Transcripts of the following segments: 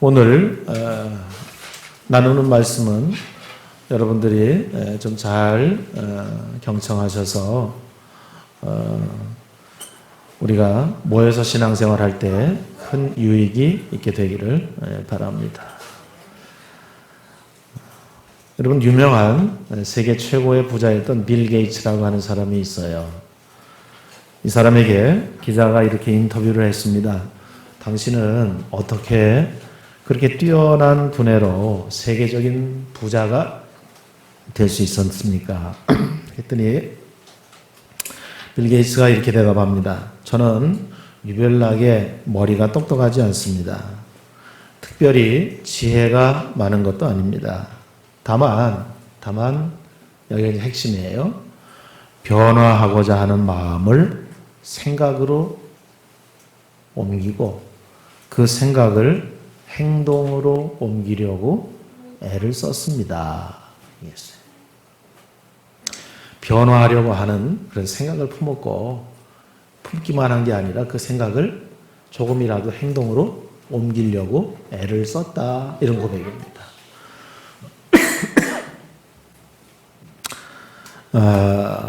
오늘 나누는 말씀은 여러분들이 좀 잘 경청하셔서 우리가 모여서 신앙생활 할 때 큰 유익이 있게 되기를 바랍니다. 여러분, 유명한 세계 최고의 부자였던 빌 게이츠라고 하는 사람이 있어요. 이 사람에게 기자가 이렇게 인터뷰를 했습니다. 당신은 어떻게 그렇게 뛰어난 두뇌로 세계적인 부자가 될 수 있었습니까? 했더니 빌 게이츠가 이렇게 대답합니다. 저는 유별나게 머리가 똑똑하지 않습니다. 특별히 지혜가 많은 것도 아닙니다. 다만 여기 핵심이에요. 변화하고자 하는 마음을 생각으로 옮기고 그 생각을 행동으로 옮기려고 애를 썼습니다. 변화하려고 하는 그런 생각을 품기만 한 게 아니라 그 생각을 조금이라도 행동으로 옮기려고 애를 썼다. 이런 고백입니다.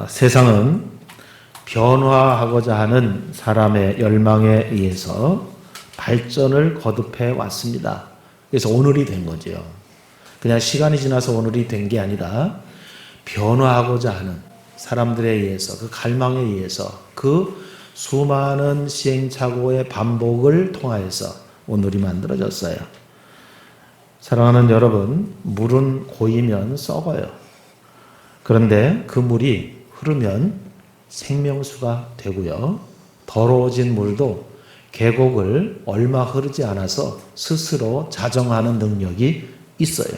세상은 변화하고자 하는 사람의 열망에 의해서 발전을 거듭해 왔습니다. 그래서 오늘이 된 거죠. 그냥 시간이 지나서 오늘이 된 게 아니라 변화하고자 하는 사람들에 의해서, 그 갈망에 의해서, 그 수많은 시행착오의 반복을 통하여서 오늘이 만들어졌어요. 사랑하는 여러분, 물은 고이면 썩어요. 그런데 그 물이 흐르면 생명수가 되고요. 더러워진 물도 계곡을 얼마 흐르지 않아서 스스로 자정하는 능력이 있어요.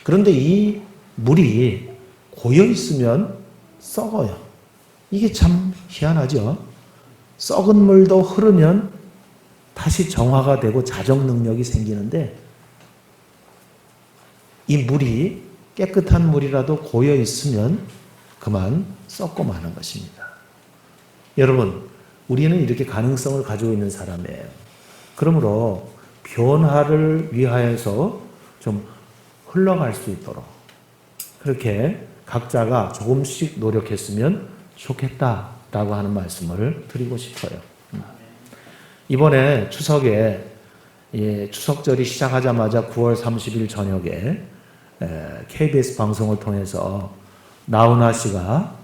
그런데 이 물이 고여 있으면 썩어요. 이게 참 희한하죠. 썩은 물도 흐르면 다시 정화가 되고 자정 능력이 생기는데 이 물이 깨끗한 물이라도 고여 있으면 그만 썩고 마는 것입니다. 여러분, 우리는 이렇게 가능성을 가지고 있는 사람이에요. 그러므로 변화를 위하여서 좀 흘러갈 수 있도록 그렇게 각자가 조금씩 노력했으면 좋겠다라고 하는 말씀을 드리고 싶어요. 이번에 추석에 추석절이 시작하자마자 9월 30일 저녁에 KBS 방송을 통해서 나훈아 씨가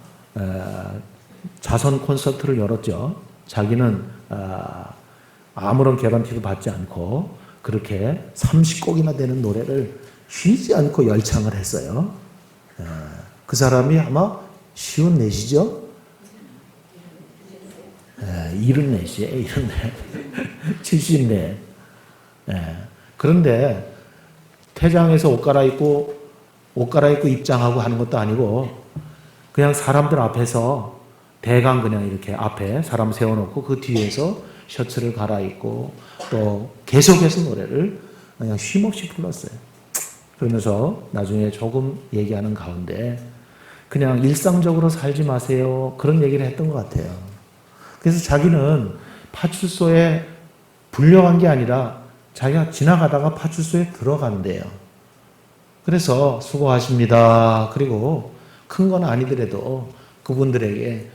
자선 콘서트를 열었죠. 자기는 아무런 개런티도 받지 않고 그렇게 30곡이나 되는 노래를 쉬지 않고 열창을 했어요. 그 사람이 아마 54시죠? 74시에 74. 그런데 퇴장해서 옷 갈아입고 입장하고 하는 것도 아니고 그냥 사람들 앞에서 대강 그냥 이렇게 앞에 사람 세워놓고 그 뒤에서 셔츠를 갈아입고 또 계속해서 노래를 그냥 쉼없이 불렀어요. 그러면서 나중에 조금 얘기하는 가운데 그냥 일상적으로 살지 마세요. 그런 얘기를 했던 것 같아요. 그래서 자기는 파출소에 불려간 게 아니라 자기가 지나가다가 파출소에 들어간대요. 그래서 수고하십니다. 그리고 큰 건 아니더라도 그분들에게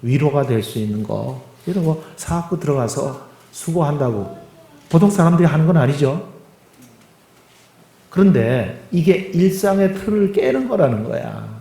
위로가 될 수 있는 거 이런 거 사갖고 들어가서 수고한다고 보통 사람들이 하는 건 아니죠. 그런데 이게 일상의 틀을 깨는 거라는 거야.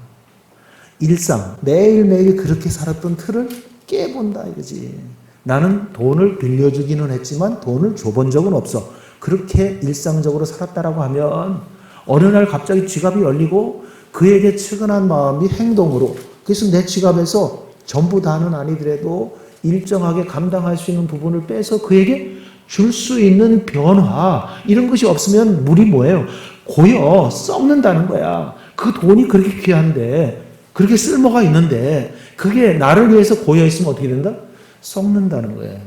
일상, 매일매일 그렇게 살았던 틀을 깨본다 이거지. 나는 돈을 빌려주기는 했지만 돈을 줘본 적은 없어. 그렇게 일상적으로 살았다라고 하면 어느 날 갑자기 지갑이 열리고 그에게 측은한 마음이 행동으로, 그래서 내 지갑에서 전부 다는 아니더라도 일정하게 감당할 수 있는 부분을 빼서 그에게 줄 수 있는 변화, 이런 것이 없으면 물이 뭐예요? 고여 썩는다는 거야. 그 돈이 그렇게 귀한데, 그렇게 쓸모가 있는데 그게 나를 위해서 고여 있으면 어떻게 된다? 썩는다는 거예요.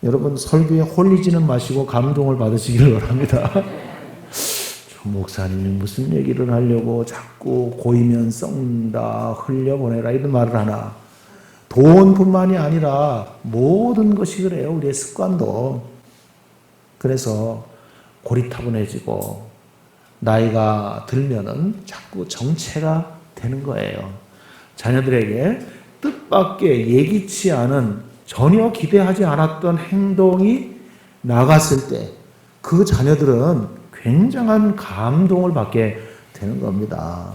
여러분, 설교에 홀리지는 마시고 감동을 받으시기를 바랍니다. 목사님이 무슨 얘기를 하려고 자꾸 고이면 썩는다, 흘려보내라 이런 말을 하나. 돈뿐만이 아니라 모든 것이 그래요. 우리의 습관도. 그래서 고리타분해지고 나이가 들면은 자꾸 정체가 되는 거예요. 자녀들에게 뜻밖의 예기치 않은 전혀 기대하지 않았던 행동이 나갔을 때 그 자녀들은 굉장한 감동을 받게 되는 겁니다.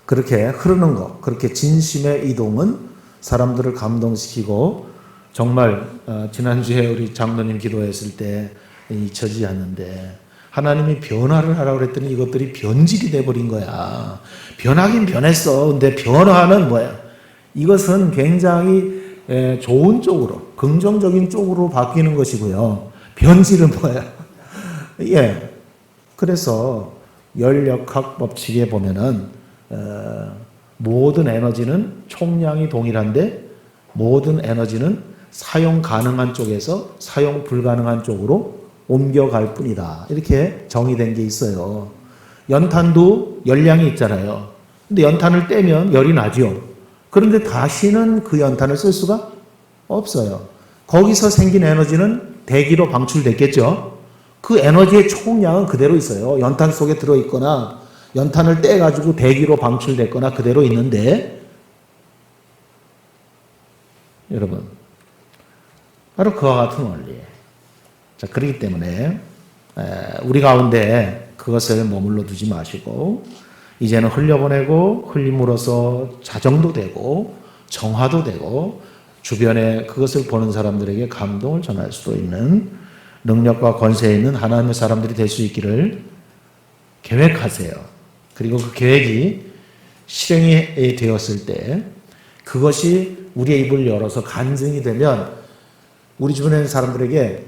그렇게 흐르는 것, 그렇게 진심의 이동은 사람들을 감동시키고 정말 지난주에 우리 장로님 기도했을 때 잊혀지지 않는데 하나님이 변화를 하라고 그랬더니 이것들이 변질이 돼버린 거야. 변하긴 변했어. 근데 변화는 뭐야? 이것은 굉장히 좋은 쪽으로, 긍정적인 쪽으로 바뀌는 것이고요. 변질은 뭐야? 예. 그래서 열역학 법칙에 보면은 모든 에너지는 총량이 동일한데 모든 에너지는 사용 가능한 쪽에서 사용 불가능한 쪽으로 옮겨갈 뿐이다. 이렇게 정의된 게 있어요. 연탄도 열량이 있잖아요. 근데 연탄을 떼면 열이 나죠. 그런데 다시는 그 연탄을 쓸 수가 없어요. 거기서 생긴 에너지는 대기로 방출됐겠죠. 그 에너지의 총량은 그대로 있어요. 연탄 속에 들어있거나 연탄을 떼가지고 대기로 방출됐거나 그대로 있는데 여러분 바로 그와 같은 원리. 자, 그렇기 때문에 우리 가운데 그것을 머물러 두지 마시고 이제는 흘려보내고 흘림으로써 자정도 되고 정화도 되고 주변에 그것을 보는 사람들에게 감동을 전할 수도 있는 능력과 권세 있는 하나님의 사람들이 될 수 있기를 계획하세요. 그리고 그 계획이 실행이 되었을 때 그것이 우리의 입을 열어서 간증이 되면 우리 주변에 있는 사람들에게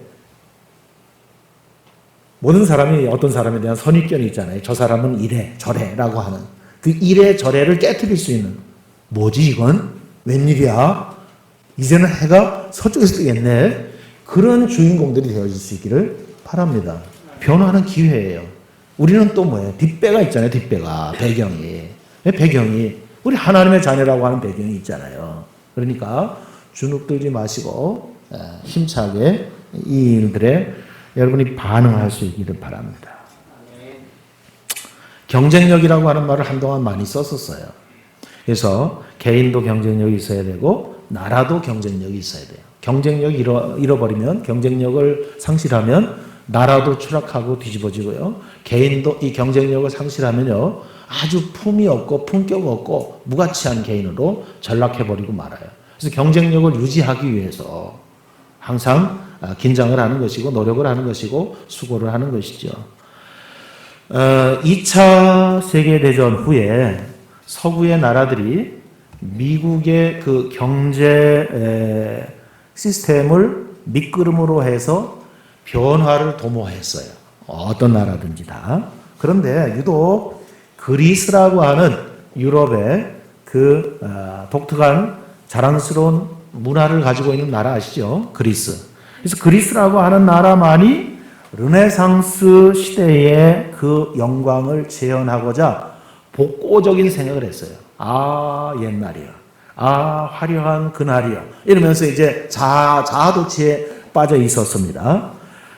모든 사람이 어떤 사람에 대한 선입견이 있잖아요. 저 사람은 이래 저래라고 하는 그 이래 저래를 깨트릴 수 있는 뭐지 이건? 웬일이야? 이제는 해가 서쪽에서 뜨겠네. 그런 주인공들이 되어질 수 있기를 바랍니다. 변화하는 기회예요. 우리는 또 뭐예요? 뒷배가 있잖아요. 뒷배가 배경이 우리 하나님의 자녀라고 하는 배경이 있잖아요. 그러니까 주눅들지 마시고 힘차게 이 일들에 여러분이 반응할 수 있기를 바랍니다. 경쟁력이라고 하는 말을 한동안 많이 썼었어요. 그래서 개인도 경쟁력이 있어야 되고 나라도 경쟁력이 있어야 돼요. 경쟁력이 잃어버리면 경쟁력을 상실하면 나라도 추락하고 뒤집어지고요. 개인도 이 경쟁력을 상실하면요. 아주 품이 없고 품격 없고 무가치한 개인으로 전락해버리고 말아요. 그래서 경쟁력을 유지하기 위해서 항상 긴장을 하는 것이고 노력을 하는 것이고 수고를 하는 것이죠. 2차 세계대전 후에 서구의 나라들이 미국의 그 경제 시스템을 밑거름으로 해서 변화를 도모했어요. 어떤 나라든지 다. 그런데 유독 그리스라고 하는 유럽의 그 독특한 자랑스러운 문화를 가지고 있는 나라 아시죠? 그리스. 그래서 그리스라고 하는 나라만이 르네상스 시대의 그 영광을 재현하고자 복고적인 생각을 했어요. 아, 옛날이야. 아, 화려한 그날이야. 이러면서 이제 자아도취에 빠져 있었습니다.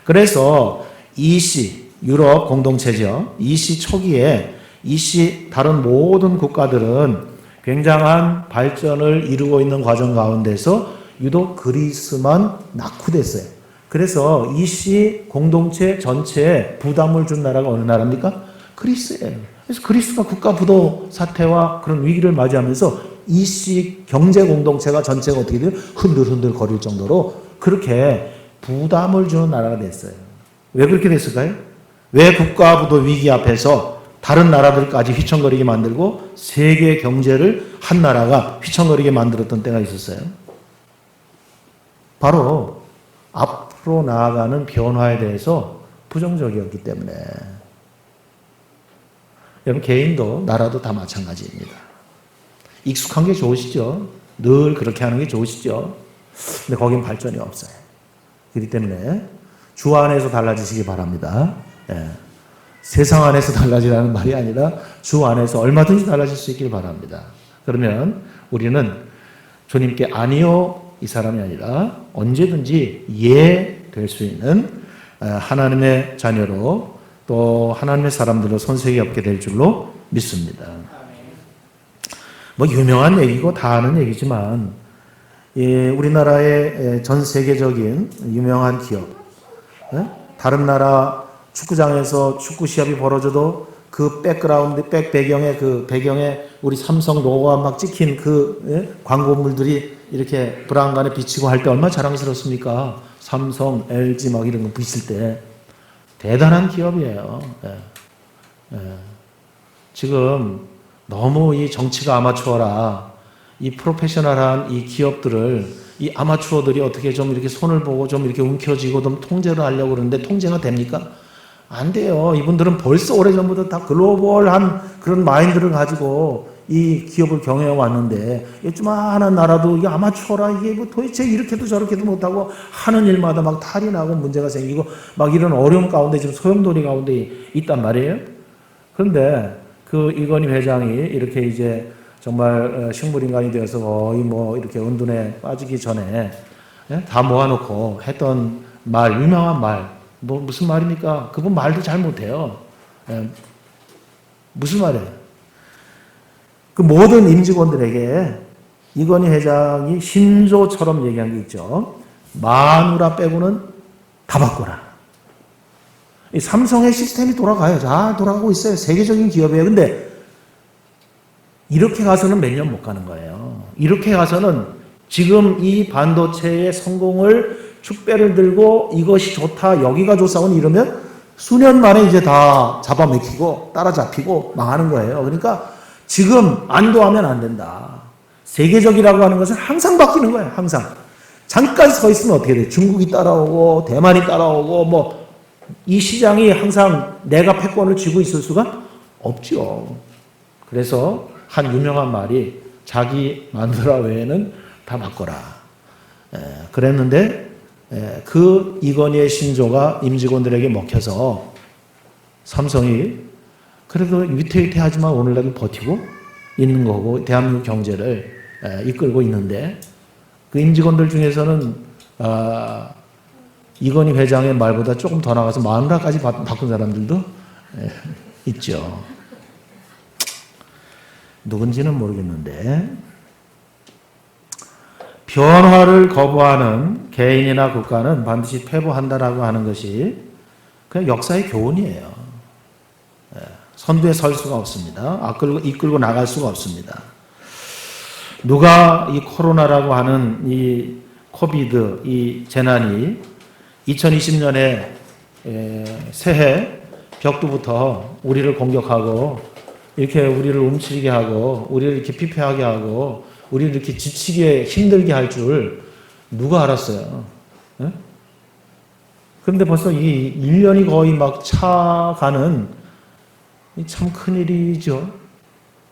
그래서 이시, 유럽 공동체죠. 이시 초기에 이시 다른 모든 국가들은 굉장한 발전을 이루고 있는 과정 가운데서 유독 그리스만 낙후됐어요. 그래서 이시 공동체 전체에 부담을 준 나라가 어느 나라입니까? 그리스예요. 그래서 그리스가 국가 부도 사태와 그런 위기를 맞이하면서 이시 경제 공동체가 전체가 어떻게 돼요? 흔들흔들 거릴 정도로 그렇게 부담을 주는 나라가 됐어요. 왜 그렇게 됐을까요? 왜 국가 부도 위기 앞에서 다른 나라들까지 휘청거리게 만들고 세계 경제를 한 나라가 휘청거리게 만들었던 때가 있었어요? 바로 앞으로 나아가는 변화에 대해서 부정적이었기 때문에. 여러분 개인도 나라도 다 마찬가지입니다. 익숙한 게 좋으시죠? 늘 그렇게 하는 게 좋으시죠? 근데 거긴 발전이 없어요. 그렇기 때문에 주 안에서 달라지시기 바랍니다. 예. 세상 안에서 달라지라는 말이 아니라 주 안에서 얼마든지 달라질 수 있길 바랍니다. 그러면 우리는 주님께 아니요 이 사람이 아니라 언제든지 예 될 수 있는 하나님의 자녀로 또 하나님의 사람들로 손색이 없게 될 줄로 믿습니다. 뭐 유명한 얘기고 다 아는 얘기지만 우리나라의 전 세계적인 유명한 기업, 다른 나라 축구장에서 축구 시합이 벌어져도 그 백그라운드, 배경에 우리 삼성 로고가 막 찍힌 광고물들이 이렇게 브라운관에 비치고 할 때 얼마나 자랑스럽습니까? 삼성, LG 막 이런 거 비칠 때. 대단한 기업이에요. 지금 너무 이 정치가 아마추어라. 이 프로페셔널한 이 기업들을 이 아마추어들이 어떻게 좀 이렇게 손을 보고 좀 이렇게 움켜쥐고 좀 통제를 하려고 그러는데 통제가 됩니까? 안 돼요. 이분들은 벌써 오래전부터 다 글로벌한 그런 마인드를 가지고 이 기업을 경영해 왔는데, 이 조그마한 나라도 이게 아마추어라, 이게 뭐 도대체 이렇게도 저렇게도 못하고 하는 일마다 막 탈이 나고 문제가 생기고 막 이런 어려움 가운데 지금 소용돌이 가운데 있단 말이에요. 그런데 그 이건희 회장이 이렇게 이제 정말 식물인간이 되어서 거의 뭐 이렇게 은둔에 빠지기 전에 다 모아놓고 했던 말, 유명한 말, 뭐 무슨 말입니까? 그분 말도 잘 못해요. 무슨 말이에요? 그 모든 임직원들에게 이건희 회장이 신조처럼 얘기한 게 있죠. 마누라 빼고는 다 바꿔라. 이 삼성의 시스템이 돌아가요. 잘 돌아가고 있어요. 세계적인 기업이에요. 근데 이렇게 가서는 몇 년 못 가는 거예요. 이렇게 가서는 지금 이 반도체의 성공을 축배를 들고 이것이 좋다, 여기가 좋사원 이러면 수년 만에 이제 다 잡아먹히고 따라잡히고 망하는 거예요. 그러니까 지금 안도하면 안 된다. 세계적이라고 하는 것은 항상 바뀌는 거예요. 항상. 잠깐 서 있으면 어떻게 돼요? 중국이 따라오고 대만이 따라오고 뭐 이 시장이 항상 내가 패권을 쥐고 있을 수가 없죠. 그래서 한 유명한 말이 자기 마누라 외에는 다 바꿔라. 그랬는데 그 이건희의 신조가 임직원들에게 먹혀서 삼성이 그래도 위태위태하지만 오늘날도 버티고 있는 거고 대한민국 경제를 이끌고 있는데, 그 임직원들 중에서는 이건희 회장의 말보다 조금 더 나가서 마누라까지 바꾼 사람들도 있죠. 누군지는 모르겠는데, 변화를 거부하는 개인이나 국가는 반드시 패배한다라고 하는 것이 그냥 역사의 교훈이에요. 선두에 설 수가 없습니다. 이끌고 나갈 수가 없습니다. 누가 이 코로나라고 하는 이 코비드, 이 재난이 2020년에 새해 벽두부터 우리를 공격하고 이렇게 우리를 움츠리게 하고 우리를 이렇게 피폐하게 하고 우리를 이렇게 지치게 힘들게 할 줄 누가 알았어요? 네? 그런데 벌써 이 1년이 거의 막 차가는 참 큰일이죠.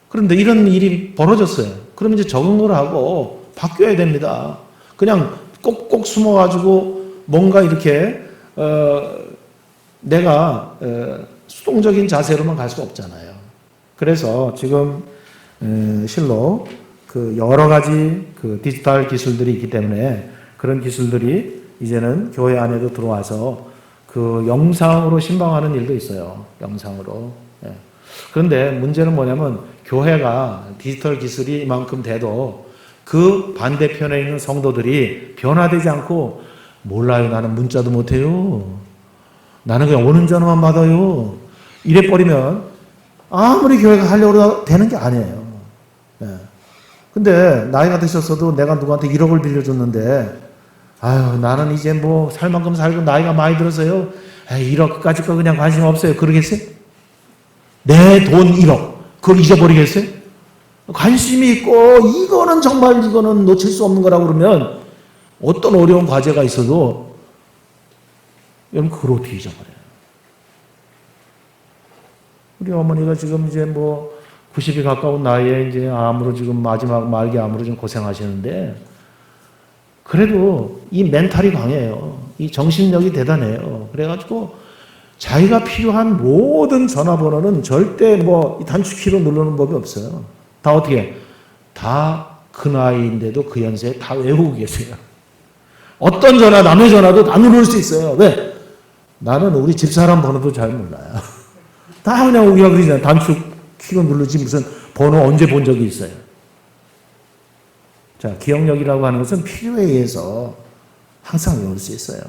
그런데 이런 일이 벌어졌어요. 그러면 이제 적응을 하고 바뀌어야 됩니다. 그냥 꼭꼭 숨어가지고 뭔가 이렇게 내가 수동적인 자세로만 갈 수 없잖아요. 그래서 지금 실로 그 여러 가지 그 디지털 기술들이 있기 때문에 그런 기술들이 이제는 교회 안에도 들어와서 그 영상으로 신방하는 일도 있어요. 영상으로. 그런데 문제는 뭐냐면 교회가 디지털 기술이 이만큼 돼도 그 반대편에 있는 성도들이 변화되지 않고, 몰라요. 나는 문자도 못해요. 나는 그냥 오는 전화만 받아요. 이래버리면 아무리 교회가 하려고 해도 되는 게 아니에요. 근데 나이가 드셨어도 내가 누구한테 1억을 빌려줬는데, 아유, 나는 이제 뭐 살 만큼 살고 나이가 많이 들어서요. 1억까지 거 그냥 관심 없어요. 그러겠어요? 내 돈 1억. 그걸 잊어버리겠어요? 관심이 있고, 이거는 놓칠 수 없는 거라고 그러면 어떤 어려운 과제가 있어도 여러분 그걸 어떻게 잊어버려요? 우리 어머니가 지금 이제 뭐 90이 가까운 나이에 이제 암으로 지금 마지막 말기 암으로 좀 고생하시는데, 그래도 이 멘탈이 강해요. 이 정신력이 대단해요. 그래가지고 자기가 필요한 모든 전화번호는 절대 뭐 단축키로 누르는 법이 없어요. 다 어떻게? 다 그 나이인데도 그 연세에 다 외우고 계세요. 어떤 전화, 남의 전화도 다 누를 수 있어요. 왜? 나는 우리 집사람 번호도 잘 몰라요. 다 그냥 우리가 그러잖아요. 단축 키고 누르지 무슨 번호 언제 본 적이 있어요. 자, 기억력이라고 하는 것은 필요에 의해서 항상 외울 수 있어요.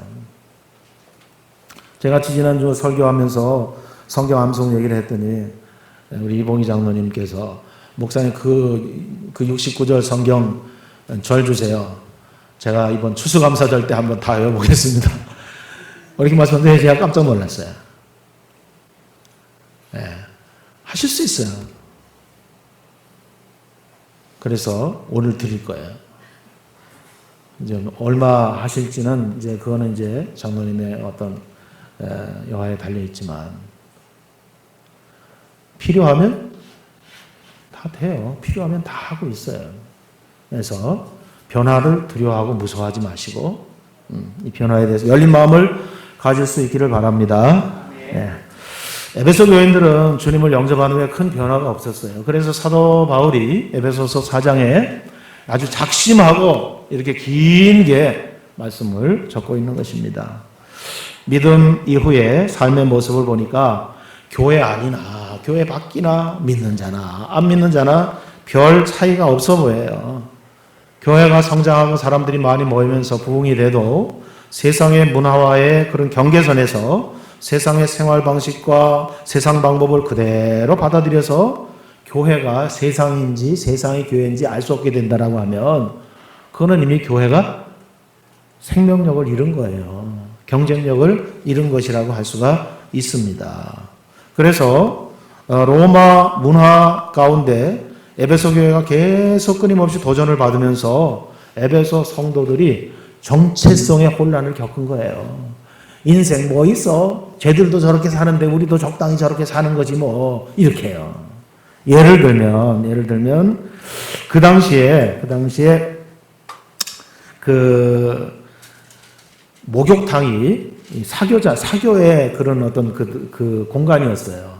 제가 지난주 설교하면서 성경 암송 얘기를 했더니 우리 이봉희 장로님께서 목사님 그 69절 성경 절 주세요. 제가 이번 추수감사절 때 한번 다 외워보겠습니다. 이렇게 말씀하는데 제가 깜짝 놀랐어요. 네, 하실 수 있어요. 그래서 오늘 드릴 거예요. 이제 얼마 하실지는 이제 그거는 이제 장로님의 어떤 여하에 달려 있지만 필요하면 다 돼요. 필요하면 다 하고 있어요. 그래서 변화를 두려워하고 무서워하지 마시고 이 변화에 대해서 열린 마음을 가질 수 있기를 바랍니다. 네. 에베소 교인들은 주님을 영접한 후에 큰 변화가 없었어요. 그래서 사도 바울이 에베소서 4장에 아주 작심하고 이렇게 길게 말씀을 적고 있는 것입니다. 믿음 이후에 삶의 모습을 보니까 교회 안이나 교회 밖이나 믿는 자나 안 믿는 자나 별 차이가 없어 보여요. 교회가 성장하고 사람들이 많이 모이면서 부흥이 돼도 세상의 문화와의 그런 경계선에서 세상의 생활 방식과 세상 방법을 그대로 받아들여서 교회가 세상인지 세상의 교회인지 알 수 없게 된다라고 하면 그거는 이미 교회가 생명력을 잃은 거예요. 경쟁력을 잃은 것이라고 할 수가 있습니다. 그래서 로마 문화 가운데 에베소 교회가 계속 끊임없이 도전을 받으면서 에베소 성도들이 정체성의 혼란을 겪은 거예요. 인생 뭐 있어? 쟤들도 저렇게 사는데 우리도 적당히 저렇게 사는 거지 뭐 이렇게요. 예를 들면 그 당시에 그 목욕탕이 사교의 그런 어떤 그 공간이었어요.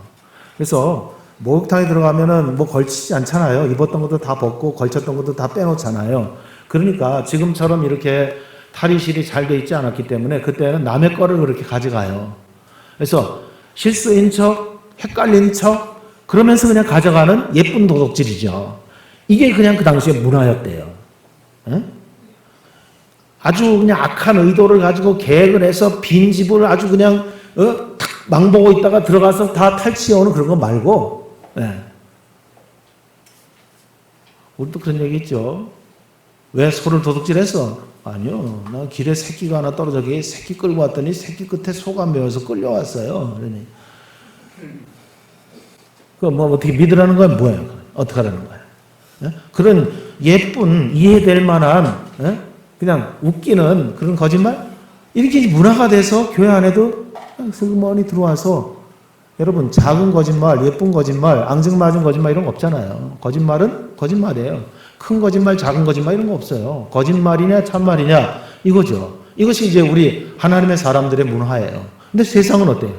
그래서 목욕탕에 들어가면은 뭐 걸치지 않잖아요. 입었던 것도 다 벗고 걸쳤던 것도 다 빼놓잖아요. 그러니까 지금처럼 이렇게 탈의실이 잘 돼 있지 않았기 때문에 그때는 남의 거를 그렇게 가져가요. 그래서 실수인 척, 헷갈린 척 그러면서 그냥 가져가는 예쁜 도둑질이죠. 이게 그냥 그 당시에 문화였대요. 에? 아주 그냥 악한 의도를 가지고 계획을 해서 빈 집을 아주 그냥 탁 망보고 있다가 들어가서 다 탈취해오는 그런 거 말고, 예. 우리도 그런 얘기 있죠. 왜 소를 도둑질했어? 아니요. 나 길에 새끼가 하나 떨어져 게 새끼 끌고 왔더니 새끼 끝에 소가 매워서 끌려왔어요. 그러니 그 뭐 어떻게 믿으라는 건 뭐예요? 어떻게 하라는 거예요? 예? 그런 예쁜 이해될 만한 예? 그냥 웃기는 그런 거짓말? 이렇게 문화가 돼서 교회 안에도 슬그머니 들어와서 여러분 작은 거짓말, 예쁜 거짓말, 앙증맞은 거짓말 이런 거 없잖아요. 거짓말은 거짓말이에요. 큰 거짓말, 작은 거짓말 이런 거 없어요. 거짓말이냐 참말이냐 이거죠. 이것이 이제 우리 하나님의 사람들의 문화예요. 근데 세상은 어때요?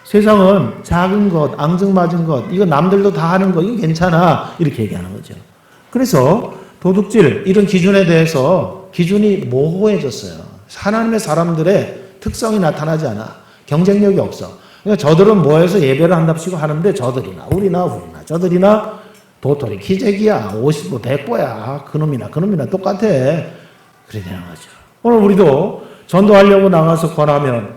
세상은 작은 것, 앙증맞은 것, 이거 남들도 다 하는 거, 이거 괜찮아 이렇게 얘기하는 거죠. 그래서 도둑질 이런 기준에 대해서 기준이 모호해졌어요. 하나님의 사람들의 특성이 나타나지 않아. 경쟁력이 없어. 그러니까 저들은 모여서 예배를 한답시고 하는데 저들이나 우리나 저들이나 도토리 키재기야 50보 100보야 그놈이나 똑같아. 그래 되는 거죠. 오늘 우리도 전도하려고 나가서 권하면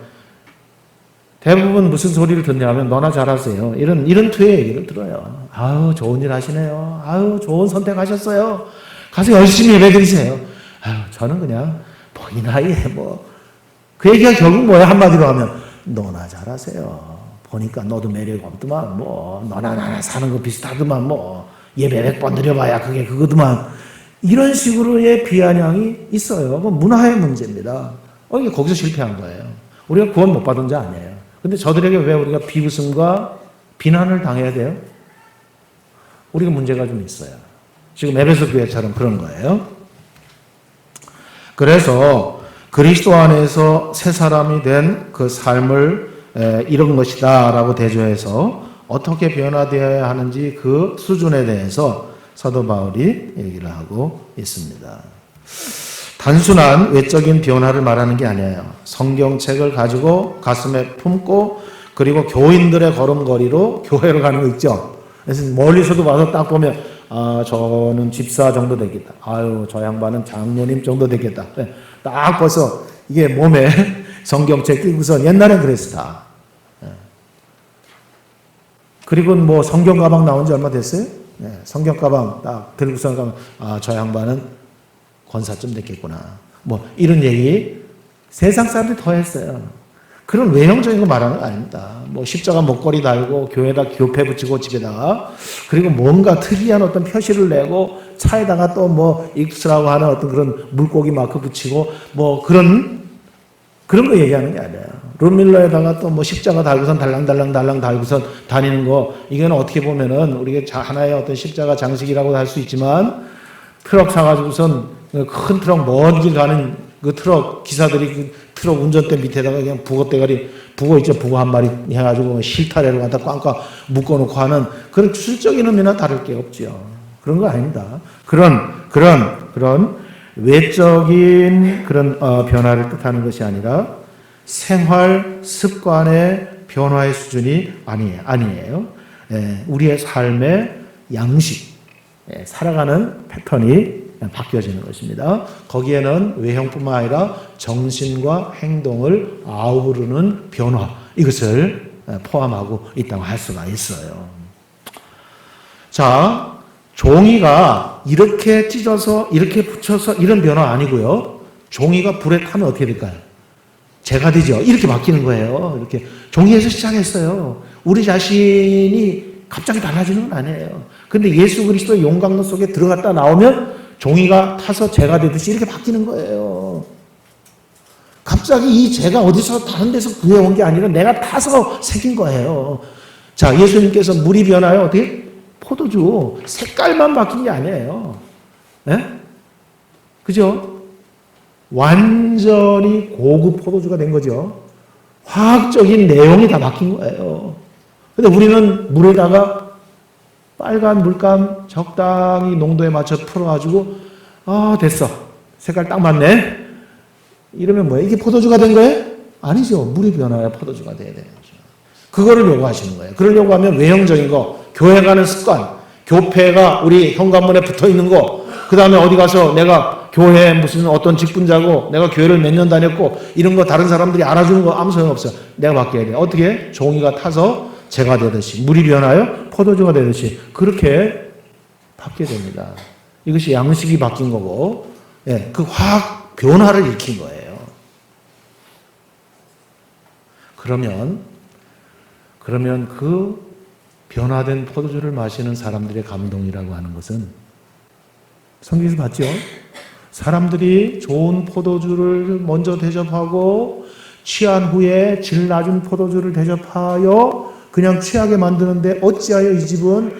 대부분 무슨 소리를 듣냐면 너나 잘하세요. 이런 투의 얘기를 들어요. 아유 좋은 일 하시네요. 아유 좋은 선택하셨어요. 가서 열심히 예배드리세요. 아유 저는 그냥 이 나이에 그 얘기가 결국 뭐야 한마디로 하면 너나 잘하세요. 보니까 너도 매력이 없더만 너나 나나 사는 거 비슷하더만 예배 100번 드려봐야 그게 그거더만 이런 식으로의 비아냥이 있어요. 문화의 문제입니다. 이게 거기서 실패한 거예요. 우리가 구원 못 받은 자 아니에요. 근데 저들에게 왜 우리가 비웃음과 비난을 당해야 돼요? 우리가 문제가 좀 있어요. 지금 에베소 교회처럼 그런 거예요. 그래서 그리스도 안에서 새 사람이 된 그 삶을 이룬 것이다 라고 대조해서 어떻게 변화되어야 하는지 그 수준에 대해서 사도 바울이 얘기를 하고 있습니다. 단순한 외적인 변화를 말하는 게 아니에요. 성경책을 가지고 가슴에 품고 그리고 교인들의 걸음걸이로 교회로 가는 거 있죠. 그래서 멀리서도 와서 딱 보면 저는 집사 정도 되겠다. 아유, 저 양반은 장로님 정도 되겠다. 딱 벌써 이게 몸에 성경책 끼고서 옛날엔 그랬어 다. 그리고 뭐 성경 가방 나온 지 얼마 됐어요? 네, 성경 가방 딱 들고서 가면 저 양반은 권사쯤 됐겠구나. 뭐 이런 얘기 세상 사람들이 더 했어요. 그런 외형적인 거 말하는 거 아닙니다. 뭐 십자가 목걸이 달고 교회에다 교패 붙이고 집에다가 그리고 뭔가 특이한 어떤 표시를 내고 차에다가 또 뭐 익스라고 하는 어떤 그런 물고기 마크 붙이고 뭐 그런 거 얘기하는 게 아니에요. 룸밀러에다가 또 뭐 십자가 달고선 달랑달랑 달고선 다니는 거 이거는 어떻게 보면은 우리가 하나의 어떤 십자가 장식이라고 할 수 있지만 트럭 사가지고선 큰 트럭 먼 길 가는 그 트럭 기사들이 그 트럭 운전대 밑에다가 그냥 북어 있죠. 북어 한 마리 해가지고 실타래로 갖다 꽝꽝 묶어놓고 하는 그런 출적인 의미나 다를 게 없죠. 그런 거 아닙니다. 그런 외적인 그런 변화를 뜻하는 것이 아니라 생활 습관의 변화의 수준이 아니에요. 우리의 삶의 양식, 살아가는 패턴이 바뀌어지는 것입니다. 거기에는 외형뿐만 아니라 정신과 행동을 아우르는 변화, 이것을 포함하고 있다고 할 수가 있어요. 자, 종이가 이렇게 찢어서 이렇게 붙여서 이런 변화 아니고요. 종이가 불에 타면 어떻게 될까요? 재가 되죠. 이렇게 바뀌는 거예요. 이렇게 종이에서 시작했어요. 우리 자신이 갑자기 달라지는 건 아니에요. 근데 예수 그리스도의 용광로 속에 들어갔다 나오면 종이가 타서 재가 되듯이 이렇게 바뀌는 거예요. 갑자기 이 재가 어디서 다른 데서 구해온 게 아니라 내가 타서 새긴 거예요. 자, 예수님께서 물이 변하여 어떻게? 포도주 색깔만 바뀐 게 아니에요. 그죠? 완전히 고급 포도주가 된 거죠. 화학적인 내용이 다 바뀐 거예요. 근데 우리는 물에다가 빨간 물감 적당히 농도에 맞춰 풀어가지고 됐어. 색깔 딱 맞네. 이러면 뭐예요? 이게 포도주가 된 거예요? 아니죠. 물이 변화야 포도주가 돼야 되는 거죠. 그거를 요구하시는 거예요. 그러려고 하면 외형적인 거, 교회 가는 습관, 교패가 우리 현관문에 붙어 있는 거, 그 다음에 어디 가서 내가 교회에 무슨 어떤 직분자고 내가 교회를 몇 년 다녔고 이런 거 다른 사람들이 알아주는 거 아무 소용없어요. 내가 바뀌어야 돼요. 어떻게? 종이가 타서 재가 되듯이 물이 변하여 포도주가 되듯이 그렇게 바뀌게 됩니다. 이것이 양식이 바뀐 거고 그 화학 변화를 일으킨 거예요. 그러면 그 변화된 포도주를 마시는 사람들의 감동이라고 하는 것은 성경에서 봤죠? 사람들이 좋은 포도주를 먼저 대접하고 취한 후에 질 낮은 포도주를 대접하여 그냥 취하게 만드는데 어찌하여 이 집은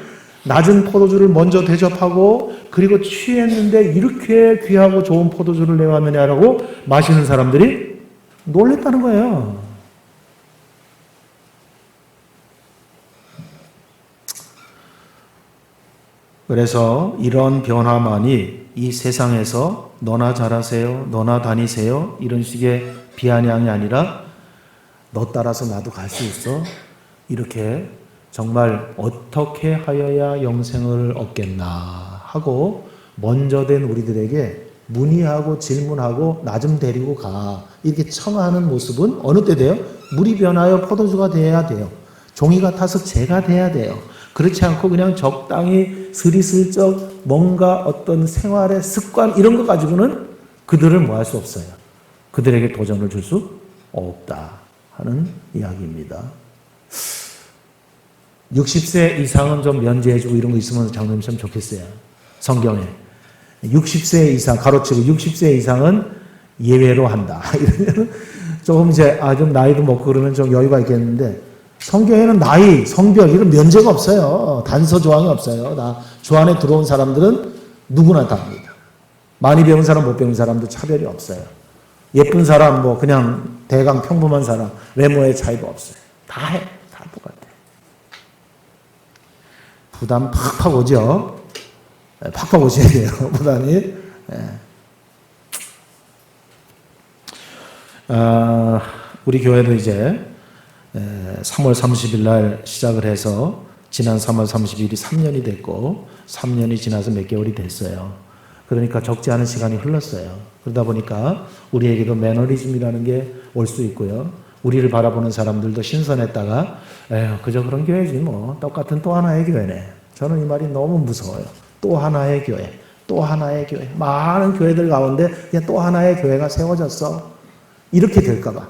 낮은 포도주를 먼저 대접하고 그리고 취했는데 이렇게 귀하고 좋은 포도주를 내왔느냐라고 마시는 사람들이 놀랬다는 거예요. 그래서 이런 변화만이 이 세상에서 너나 잘하세요, 너나 다니세요 이런 식의 비아냥이 아니라 너 따라서 나도 갈 수 있어. 이렇게 정말 어떻게 하여야 영생을 얻겠나 하고 먼저 된 우리들에게 문의하고 질문하고 나 좀 데리고 가 이렇게 청하는 모습은 어느 때 돼요? 물이 변하여 포도주가 돼야 돼요. 종이가 타서 재가 돼야 돼요. 그렇지 않고 그냥 적당히 스리슬쩍 뭔가 어떤 생활의 습관 이런 거 가지고는 그들을 뭐 할 수 없어요. 그들에게 도전을 줄 수 없다 하는 이야기입니다. 60세 이상은 좀 면제해주고 이런 거 있으면 장로님 참 좋겠어요. 성경에 60세 이상 가로치고 60세 이상은 예외로 한다. 이러면 조금 이제 좀 나이도 먹고 그러면 좀 여유가 있겠는데 성경에는 나이, 성별 이런 면제가 없어요. 단서 조항이 없어요. 주 안에 들어온 사람들은 누구나 다 합니다. 많이 배운 사람, 못 배운 사람도 차별이 없어요. 예쁜 사람, 뭐 그냥 대강 평범한 사람, 외모의 차이도 없어요. 다 해. 다 똑같아. 부담 팍팍 오죠? 팍팍 오셔야 돼요. 부담이. 우리 교회도 이제 3월 30일 날 시작을 해서 지난 3월 30일이 3년이 됐고 3년이 지나서 몇 개월이 됐어요. 그러니까 적지 않은 시간이 흘렀어요. 그러다 보니까 우리에게도 매너리즘이라는 게 올 수 있고요. 우리를 바라보는 사람들도 신선했다가 에휴 그저 그런 교회지 뭐 똑같은 또 하나의 교회네. 저는 이 말이 너무 무서워요. 또 하나의 교회, 또 하나의 교회. 많은 교회들 가운데 그냥 또 하나의 교회가 세워졌어. 이렇게 될까 봐.